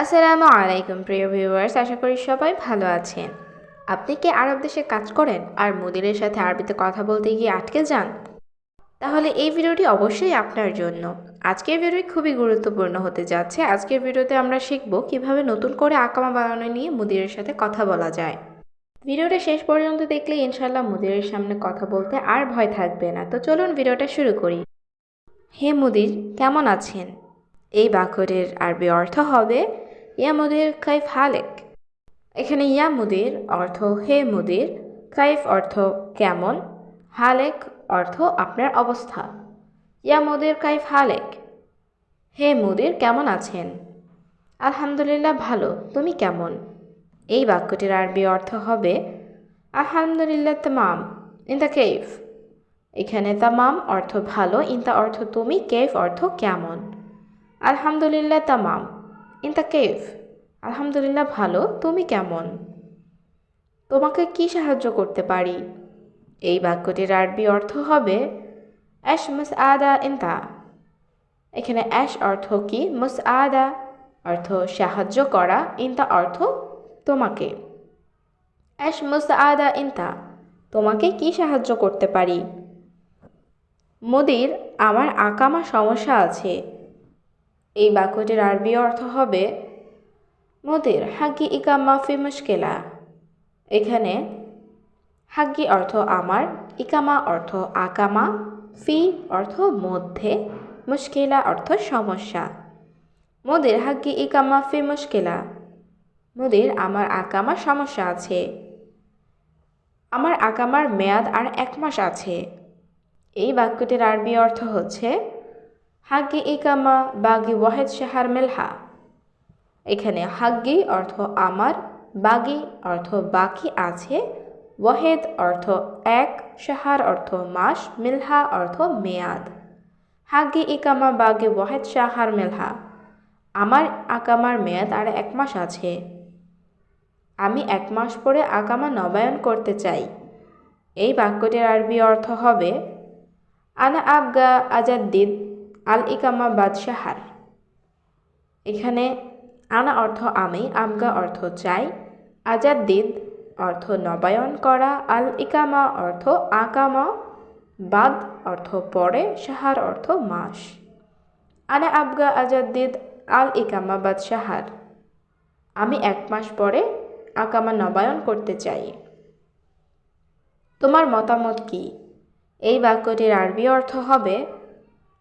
আসসালামু আলাইকুম প্রিয় ভিউয়ার্স, আশা করি সবাই ভালো আছেন। আপনি কি আরব দেশে কাজ করেন আর মুদিরের সাথে আরবিতে কথা বলতে গিয়ে আটকে যান? তাহলে এই ভিডিওটি অবশ্যই আপনার জন্য। আজকের ভিডিও খুবই গুরুত্বপূর্ণ হতে যাচ্ছে। আজকের ভিডিওতে আমরা শিখব কিভাবে নতুন করে আকামা বানানো নিয়ে মুদিরের সাথে কথা বলা যায়। ভিডিওটা শেষ পর্যন্ত দেখলে ইনশাল্লাহ মুদিরের সামনে কথা বলতে আর ভয় থাকবে না। তো চলুন ভিডিওটা শুরু করি। হে মুদির, কেমন আছেন? এই বাক্যটির আরবি অর্থ হবে ইয়া মুদির কাইফ হালেক। এখানে ইয়া মুদির অর্থ হে মুদির, কাইফ অর্থ কেমন, হালেক অর্থ আপনার অবস্থা। ইয়া মুদির কাইফ হালেক, হে মুদির কেমন আছেন? আলহামদুলিল্লাহ ভালো, তুমি কেমন? এই বাক্যটির আরবি অর্থ হবে আলহামদুলিল্লাহ তামাম, ইনতা কেফ। এখানে তামাম অর্থ ভালো, ইনতা অর্থ তুমি, কেফ অর্থ কেমন। আলহামদুলিল্লাহ তামাম, ইনতা কেফ। আলহামদুলিল্লাহ ভালো, তুমি কেমন? তোমাকে কি সাহায্য করতে পারি? এই বাক্যটির আরবি অর্থ হবে এশ মুসআদা ইনতা। এখানে এশ অর্থ কি, মুসআদা অর্থ সাহায্য করা, ইনতা অর্থ তোমাকে। এশ মুসআদা ইনতা, তোমাকে কি সাহায্য করতে পারি? মুদির, আমার আকামা সমস্যা আছে। এই বাক্যটির আরবি অর্থ হবে মুদির হাগি ইকামা ফি মুশকিলা। এখানে হাগি অর্থ আমার, ইকামা অর্থ আকামা, ফি অর্থ মধ্যে, মুশকিলা অর্থ সমস্যা। মুদির হাগি ইকামা ফি মুশকিলা, মুদির আমার আকামা সমস্যা আছে। আমার আকামার মেয়াদ আর 1 মাস আছে। এই বাক্যটির আরবি অর্থ হচ্ছে হাগি ইকামা বাগি ওয়াহেদ শাহার মেলহা। এখানে হাগ্গি অর্থ আমার, বাগি অর্থ বাকি আছে, ওয়াহেদ অর্থ 1, শাহার অর্থ মাস, মিলহা অর্থ মেয়াদ। হাগ্গি ইকামা বাগি ওয়াহেদ শাহার মিলহা, আমার আকামার মেয়াদ আর 1 মাস আছে। আমি 1 মাস পরে আকামা নবায়ন করতে চাই। এই বাক্যটির আরবি অর্থ হবে আনা আবগা আজাদ্দিদ আল ইকামা বাদ শাহার। এখানে আনা অর্থ আমি, আবগা অর্থ চাই, আজাদ্দিদ অর্থ নবায়ন করা, আল ইকামা অর্থ আকামা, বাদ অর্থ পরে, শাহার অর্থ মাস। আনা আবগা আজাদ্দিদ আল ইকামা বাদ শাহার, আমি 1 মাস পরে আকামা নবায়ন করতে চাই। তোমার মতামত কি? এই বাক্যটির আরবি অর্থ হবে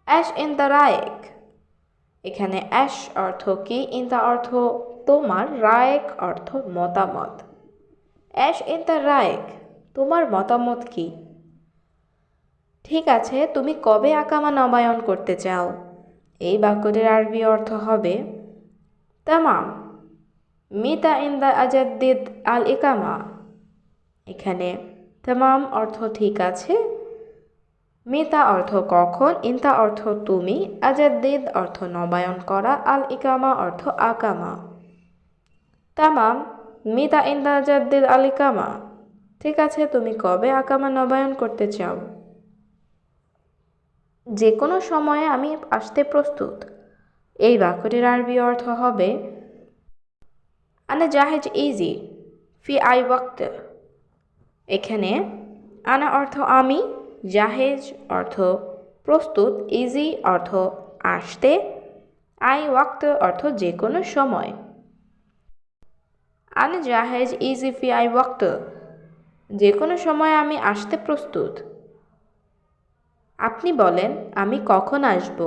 অ্যাশ ইন দ্য রায়েক। এখানে অ্যাশ অর্থ কি, ইনতা অর্থ তোমার, রায়েক অর্থ মতামত। অ্যাশ ইন দ্য রায়েক, তোমার মতামত কি? ঠিক আছে, তুমি কবে আকামা নবায়ন করতে চাও? এই বাক্যটির আরবি অর্থ হবে তামাম, মিতা ইন দ্য আজাদ্দিদ আল ইকামা। এখানে তামাম অর্থ ঠিক আছে, মিতা অর্থ কখন, ইনতা অর্থ তুমি, আজাদ্দিদ অর্থ নবায়ন করা, আল ইকামা অর্থ আকামা। তামাম মিতা ইনদা আজাদ্দিদ আল ইকামা, ঠিক আছে, তুমি কবে আকামা নবায়ন করতে চাও? যে কোনো সময়ে আমি আসতে প্রস্তুত। এই বাক্যটির আরবি অর্থ হবে আনা জাহেজ ইজি ফি আই ওয়াক্ত। এখানে আনা অর্থ আমি, জাহেজ অর্থ প্রস্তুত, ইজি অর্থ আসতে, আই ওয়াক্ত অর্থ যে কোনো সময়। আনা জাহেজ ইজি ফি আই ওয়াক্ত, যে কোনো সময় আমি আসতে প্রস্তুত। আপনি বলেন আমি কখন আসব?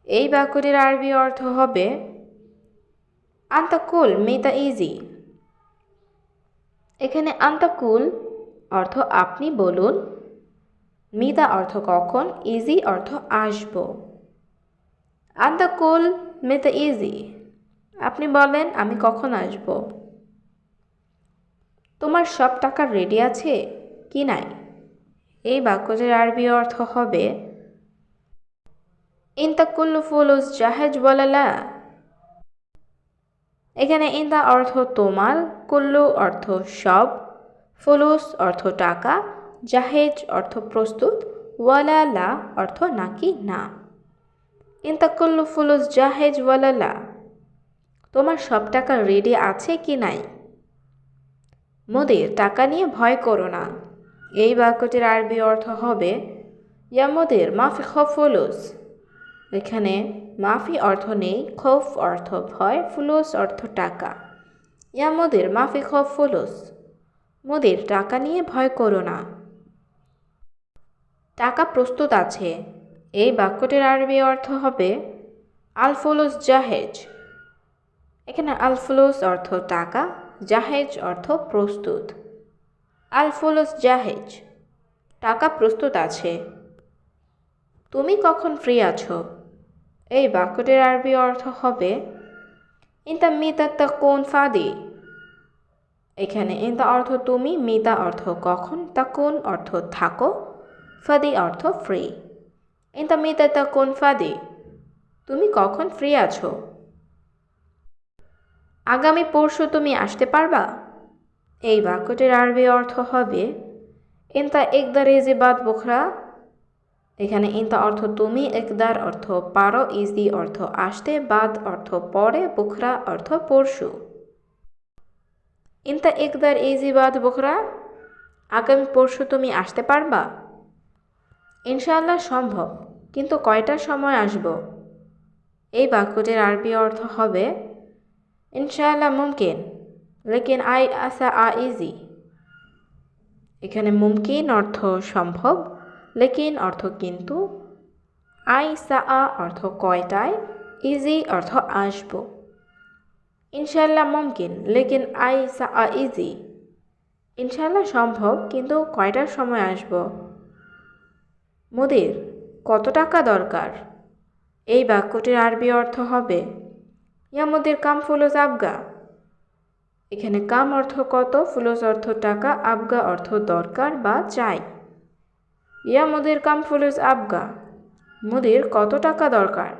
এই বাক্যটির আরবি অর্থ হবে আন্তাকুল মিতা ইজি। এখানে আন্তাকুল অর্থ আপনি বলুন, মিতা অর্থ কখন, ইজি অর্থ আসব। আন্তাকুল মিতা ইজি, আপনি বলেন আমি কখন আসব। তোমার সব টাকা রেডি আছে কি নাই? এই বাক্যটির আরবি অর্থ হবে ইনতা কুল্লু ফুলুস জাহেজ ওয়ালালা। এখানে ইনতা অর্থ তোমার, কুল্লু অর্থ সব, ফুলুস অর্থ টাকা, জাহেজ অর্থ প্রস্তুত, ওয়ালালা অর্থ নাকি না। ইনতা কুল্লু ফুলুস জাহেজ ওয়ালালা, তোমার সব টাকা রেডি আছে কি নাই? মোদের টাকা নিয়ে ভয় করো না। এই বাক্যটির আরবি অর্থ হবে ইয়া মোদের মাফি খৌফ ফুলুস। এখানে মাফি অর্থ নেই, খৌফ অর্থ ভয়, ফুলুস অর্থ টাকা। ইয়া মোদের মাফি খৌফ ফুলুস, মোদের টাকা নিয়ে ভয় করো না। টাকা প্রস্তুত আছে। এই বাক্যটির আরবি অর্থ হবে আল ফুলুস জাহেজ। এখানে আল ফুলুস অর্থ টাকা, জাহেজ অর্থ প্রস্তুত। আল ফুলুস জাহেজ, টাকা প্রস্তুত আছে। তুমি কখন ফ্রি আছো? এই বাক্যটির আরবি অর্থ হবে ইনতা মিতা তাকুন ফাদি। এখানে ইনতা অর্থ তুমি, মিতা অর্থ কখন, তাকুন অর্থ থাকো, ফাদি অর্থ ফ্রি। ইনতা মিতা তাকুন ফাদি, তুমি কখন ফ্রি আছো? আগামী পরশু তুমি আসতে পারবা? এই বাক্যটির আরবি অর্থ হবে ইনতা একদার ইজি বাদ বুখরা। এখানে ইনতা অর্থ তুমি, একদার অর্থ পারো, ইজি অর্থ আসতে, বাদ অর্থ পরে, বুখরা অর্থ পরশু। ইনতা একদার ইজি বাদ বুখরা, আগামী পরশু তুমি আসতে পারবা? ইনশাআল্লাহ সম্ভব, কিন্তু কয়টার সময় আসব? এই বাক্যটির আরবি অর্থ হবে ইনশাআল্লাহ মুমকিন, লেকিন আই আসা ইজি। এখানে মুমকিন অর্থ সম্ভব, লেকিন অর্থ কিন্তু, আই সা অর্থ কয়টায়, ইজি অর্থ আসব। ইনশাআল্লাহ মুমকিন লেকিন আই সা ইজি, ইনশাআল্লাহ সম্ভব কিন্তু কয়টার সময় আসব? মোদের কত টাকা দরকার? এই বাক্যটির আরবি অর্থ হবে ইয়া মোদের কাম ফুলুস আবগা। এখানে কাম অর্থ কত, ফুলুস অর্থ টাকা, আবগা অর্থ দরকার বা চাই। ইয়া মোদের কাম ফুলুস আবগা, মোদের কত টাকা দরকার?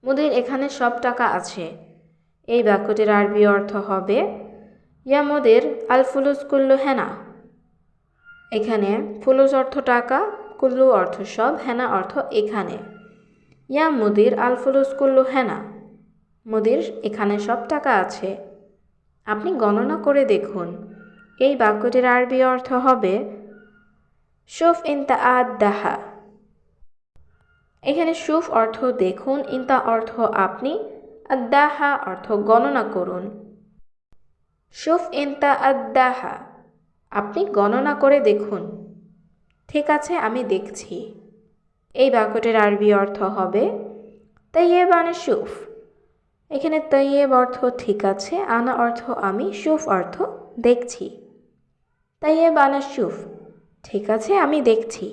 মোদের এখানে সব টাকা আছে। এই বাক্যটির আরবি অর্থ হবে ইয়া মোদের আল ফুলুস কুল্লু হেনা। এখানে ফুলুস অর্থ টাকা, কুল্লু অর্থ সব, হেনা অর্থ এখানে। ইয়া মোদের আল ফুলুস কুল্লু হেনা, মোদের এখানে সব টাকা আছে। আপনি গণনা করে দেখুন। এই বাক্যটির আরবি অর্থ হবে শুফ ইনতা আদ দাহা। এখানে শুফ অর্থ দেখুন, ইনতা অর্থ আপনি, আদাহা অর্থ গণনা করুন। শুফ ইনতা আদাহা, আপনি গণনা করে দেখুন। ঠিক আছে, আমি দেখছি। এই বাক্যটির আরবি অর্থ হবে তৈয়েব আনা শুফ। এখানে তৈয়েব অর্থ ঠিক আছে, আনা অর্থ আমি, শুফ অর্থ দেখছি। তৈয়েব আনা শুফ, ঠিক আছে আমি দেখছি।